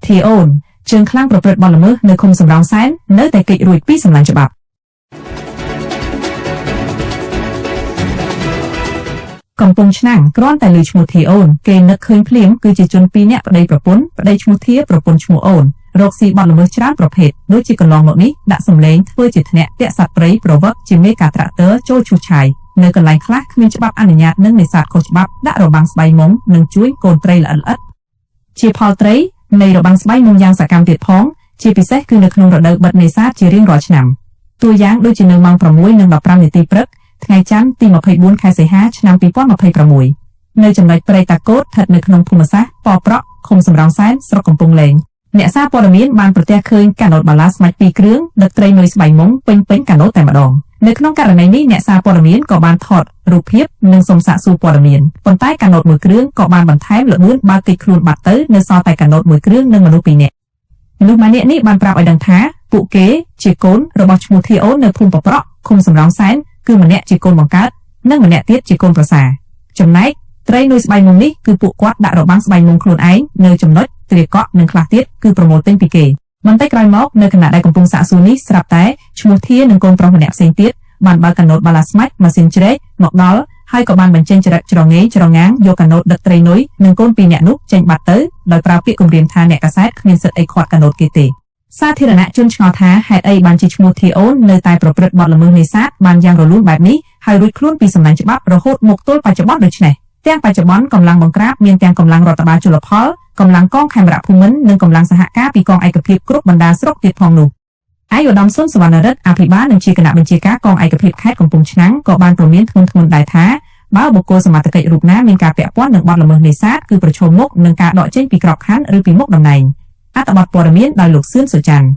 ធីអូនជើងខ្លាំងប្រព្រឹត្តបទល្មើសនៅឃុំសំរោងសែននៅតែគេចរួចពីសម្លាញ់ច្បាប់កំពង់ឆ្នាំងគ្រាន់តែឮឈ្មោះធីអូនគេនឹកឃើញភ្លាមគឺជាជនពីរនាក់ប្តីប្រពន្ធប្តីឈ្មោះធាប្រពន្ធឈ្មោះអូនរកស៊ីបទល្មើសច្រើនប្រភេទដូចជាកន្លងមកនេះដាក់សម្លេងធ្វើជាធ្នាក់ពាក់សត្វព្រៃប្រវឹកជាមេការត្រាក់ទ័រចូលឈូសឆាយនៅកន្លែងខ្លះគ្មានច្បាប់អនុញ្ញាតនិងនេសាទខុសច្បាប់ដាក់របាំងស្បៃមុំនិងជួយកូនត្រីល្អិតជាផលត្រីនៃរបាំងស្បៃមុំយ៉ាងសកម្មទៀតផងជាពិសេសគឺនៅក្នុងរដូវបិទនេសាទជារៀងរាល់ឆ្នាំតួយ៉ាងដូចជានៅម៉ោង 6:15 នាទីព្រឹកថ្ងៃច័ន្ទទី24ខែសីហាឆ្នាំ2026នៅចំណុចព្រៃតាកូតស្ថិតនៅក្នុងភូមិសាស្ត្រប៉ប្រក់ឃុំសំរោងសែនស្រុកកំពង់លែងអ្នកសារព័ត៌មានបានប្រទះឃើញកាណូតបាឡាស្មាច់2គ្រឿងដឹកត្រីនុយស្បៃមុំពេញកាណូតតែម្ដងនៅក្នុងករណីនេះអ្នកសារព័ត៌មានក៏បានថតរូបភាពនិងសូមសាកសួរព័ត៌មានប៉ុន្តែកាណូតមួយគ្រឿងក៏បានបន្ថែមល្បឿនបើកគេចខ្លួនបាត់ទៅនៅសល់តែកាណូតមួយគ្រឿងនិងមនុស្ស2នាក់មនុស្សម្នាក់នេះបានប្រាប់ឲ្យដឹងថាពួកគេជាកូនរបស់ឈ្មោះធីអូននៅភូមិប៉ប្រក់ឃុំសំរោងសែនគឺម្នាក់ជាកូនបង្កើតនិងម្នាក់ទៀតជាកូនប្រសាចំណែកត្រីនុយស្បៃមុំនេះគឺពួកគាត់ដាក់របាំងស្បៃមុំខ្លួនឯងនៅចំណុចទ្រាកក់និងខ្លះទៀតគឺប្រមូលទិញពីគេបន្តិចក្រោយមកនៅខណៈដែលកំពុងសាកសួរនេះស្រាប់តែឈ្មោះធានិងកូនប្រុសម្នាក់ផ្សេងទៀតបានបើកកាណូតបាឡាស្មាច់ម៉ាស៊ីនជ្រែកមកដល់ហើយក៏បានបញ្ចេញចរិតច្រងេច្រងាងយកកាណូតដឹកត្រីនុយនិងកូន2នាក់នោះចេញបាត់ទៅដោយប្រើពាក្យគំរាមថាអ្នកកាសែតគ្មានសិទ្ធិអីខាត់កាណូតគេទេសាធារណជនឆ្ងល់ថាហេតុអីបានជាឈ្មោះធីអូននៅតែប្រព្រឹត្តបទល្មើសនេសាទបានយ៉ាងរលូនបែបនេះហើយរួចខ្លួនពីសម្លាញ់ច្បាប់រហូតមកទល់បច្ចុប្បន្នដូចនេះទាំងបច្ចុប្បន្នកម្លាំងបង្ក្រាបមានទាំងកម្លាំងរដ្ឋបាលជលផលកម្លាំងកងខេមរៈភូមិន្ទនិងកម្លាំងសហការពីកងឯកភាពគ្រប់បណ្ដាស្រុកទៀតផងនោះឯកឧត្តមសុនសវណ្ណរិទ្ធអភិបាលនិងជាគណៈបញ្ជាការកងឯកភាពខេត្តកំពង់ឆ្នាំងក៏បានព្រមានធ្ងន់ធ្ងរដែរថាបើបុគ្គលសមត្ថកិច្ចរូបណាមានការពាក់ព័ន្ធនឹងបទល្មើសនេសាទគឺប្រឈមមុខនឹងការដកចេញពីក្របខ័ណ្ឌឬពីមុខតំណែងអត្ថបទព័ត៌មានដោយលោកសឿនសុច័ន្ទ